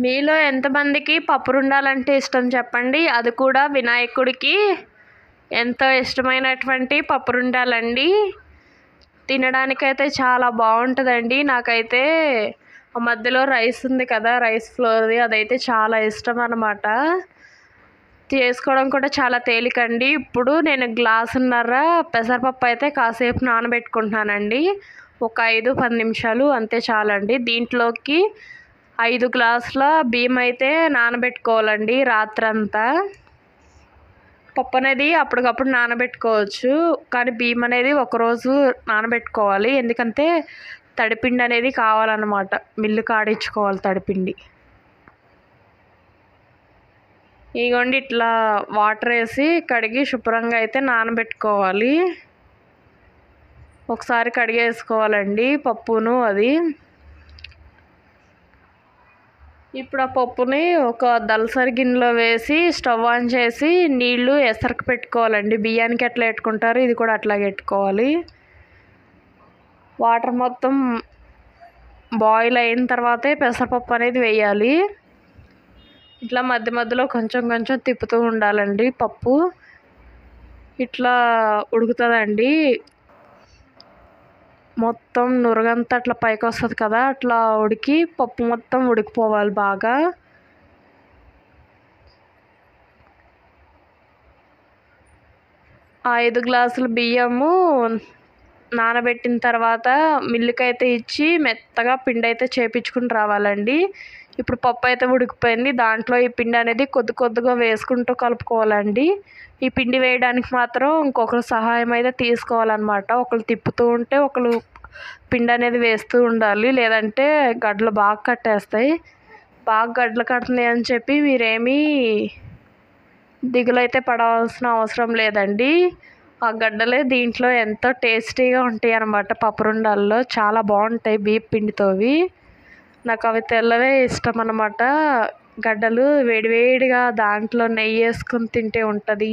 మీలో ఎంతమందికి పప్పురుండాలంటే ఇష్టం చెప్పండి. అది కూడా వినాయకుడికి ఎంతో ఇష్టమైనటువంటి పప్పురుండాలండి. తినడానికైతే చాలా బాగుంటుందండి. నాకైతే ఆ మధ్యలో రైస్ ఉంది కదా, రైస్ ఫ్లోర్ది, అదైతే చాలా ఇష్టం అన్నమాట. చేసుకోవడం కూడా చాలా తేలికండి. ఇప్పుడు నేను గ్లాసున్నర పెసరపప్పు అయితే కాసేపు నానబెట్టుకుంటున్నానండి. ఒక 5-10 నిమిషాలు అంతే చాలండి. దీంట్లోకి 5 గ్లాసుల బియ్యం అయితే నానబెట్టుకోవాలండి రాత్రంతా. పప్పు అనేది అప్పటికప్పుడు నానబెట్టుకోవచ్చు, కానీ బియ్యం అనేది ఒకరోజు నానబెట్టుకోవాలి. ఎందుకంటే తడిపిండి అనేది కావాలన్నమాట, మిల్లు కాడించుకోవాలి తడిపిండి. ఇగోండి ఇట్లా వాటర్ వేసి కడిగి శుభ్రంగా అయితే నానబెట్టుకోవాలి. ఒకసారి కడిగేసుకోవాలండి పప్పును. అది ఇప్పుడు ఆ పప్పుని ఒక దలసరి గిన్నెలో వేసి స్టవ్ ఆన్ చేసి నీళ్లు ఎసరికి పెట్టుకోవాలండి. బియ్యానికి ఎట్లా పెట్టుకుంటారు ఇది కూడా అట్లాగే పెట్టుకోవాలి. వాటర్ మొత్తం బాయిల్ అయిన తర్వాతే పెసరపప్పు అనేది వేయాలి. ఇట్లా మధ్య మధ్యలో కొంచెం కొంచెం తిప్పుతూ ఉండాలండి. పప్పు ఇట్లా ఉడుకుతుందండి. మొత్తం నురగంతా అట్లా పైకి వస్తుంది కదా, అట్లా ఉడికి పప్పు మొత్తం ఉడికిపోవాలి బాగా. ఆ 5 గ్లాసుల బియ్యము నానబెట్టిన తర్వాత మిల్లుకైతే ఇచ్చి మెత్తగా పిండి అయితే చేపించుకుని రావాలండి. ఇప్పుడు పప్పు అయితే ఉడికిపోయింది. దాంట్లో ఈ పిండి అనేది కొద్ది కొద్దిగా వేసుకుంటూ కలుపుకోవాలండి. ఈ పిండి వేయడానికి మాత్రం ఇంకొకరు సహాయం అయితే తీసుకోవాలన్నమాట. ఒకరు తిప్పుతూ ఉంటే ఒకరు పిండి అనేది వేస్తూ ఉండాలి, లేదంటే గడ్డలు బాగా కట్టేస్తాయి. బాగా గడ్డలు కడుతున్నాయి అని చెప్పి మీరేమీ దిగులైతే పడవలసిన అవసరం లేదండి. ఆ గడ్డలే దీంట్లో ఎంతో టేస్టీగా ఉంటాయి అన్నమాట. పప్పురుండాల్లో చాలా బాగుంటాయి బియ్యం పిండితోవి. నాకు అవి తెల్లవే ఇష్టం అన్నమాట. గడ్డలు వేడివేడిగా దాంట్లో నెయ్యి వేసుకొని తింటే ఉంటుంది,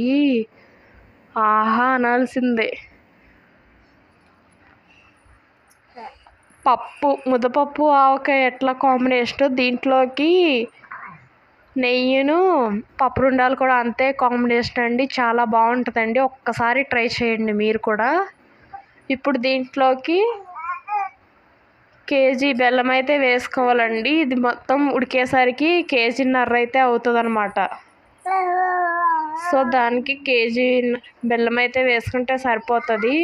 ఆహా అనాల్సిందే. పప్పు ముద్దపప్పు ఆవకాయ ఎట్లా కాంబినేషన్, దీంట్లోకి నెయ్యిను పప్పురుండాలు కూడా అంతే కాంబినేషన్ అండి. చాలా బాగుంటుందండి. ఒక్కసారి ట్రై చేయండి మీరు కూడా. ఇప్పుడు దీంట్లోకి కేజీ బెల్లం అయితే వేసుకోవాలండి. ఇది మొత్తం ఉడికేసరికి కేజీన్నర అయితే అవుతుంది అన్నమాట. సో దానికి కేజీ బెల్లం అయితే వేసుకుంటే సరిపోతుంది.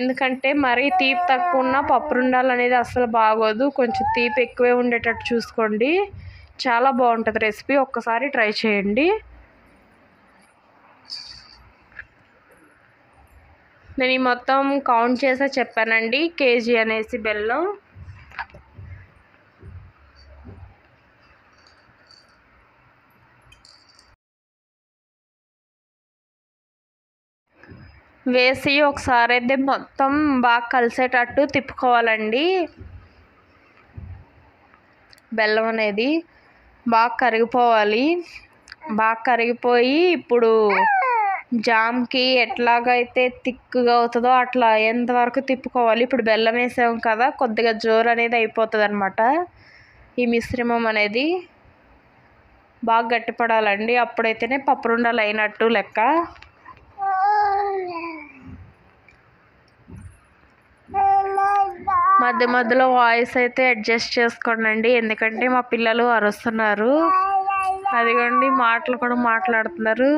ఎందుకంటే మరీ తీపి తక్కువ ఉన్న పప్పురుండాలు అనేది అస్సలు బాగోదు. కొంచెం తీపి ఎక్కువే ఉండేటట్టు చూసుకోండి. చాలా బాగుంటుంది రెసిపీ, ఒక్కసారి ట్రై చేయండి. నేను ఈ మొత్తం కౌంట్ చేసే చెప్పానండి, కేజీ అనేసి బెల్లం. వేసి ఒకసారి అయితే మొత్తం బాగా కలిసేటట్టు తిప్పుకోవాలండి. బెల్లం అనేది బాగా కరిగిపోవాలి. బాగా కరిగిపోయి ఇప్పుడు జామ్కి ఎట్లాగైతే థిక్గా అవుతుందో అట్లా ఎంతవరకు తిప్పుకోవాలి. ఇప్పుడు బెల్లం వేసాం కదా, కొద్దిగా జోరు అనేది అయిపోతుంది అనమాట. ఈ మిశ్రమం అనేది బాగా గట్టిపడాలండి. అప్పుడైతేనే పప్పురుండాలు అయినట్టు లెక్క. మధ్య మధ్యలో వాయిస్ అయితే అడ్జస్ట్ చేసుకోండి, ఎందుకంటే మా పిల్లలు అరుస్తున్నారు. అదిగోండి మాటలు కూడా మాట్లాడుతున్నారు.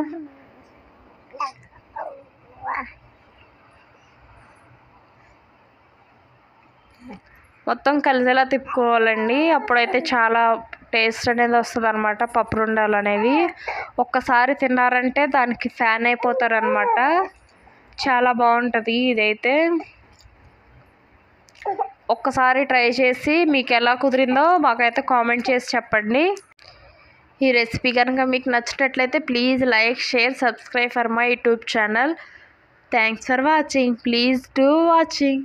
మొత్తం కలిసేలా తిప్పుకోవాలండి. అప్పుడైతే చాలా టేస్ట్ అనేది వస్తుంది అనమాట. పప్పురుండాలు అనేవి ఒక్కసారి తిన్నారంటే దానికి ఫ్యాన్ అయిపోతారనమాట. చాలా బాగుంటుంది ఇదైతే. ఒక్కసారి ట్రై చేసి మీకు ఎలా కుదిరిందో మాకైతే కామెంట్ చేసి చెప్పండి. ఈ రెసిపీ కనుక మీకు నచ్చినట్లయితే please like, share, subscribe for my YouTube channel. Thanks for watching. Please do watching.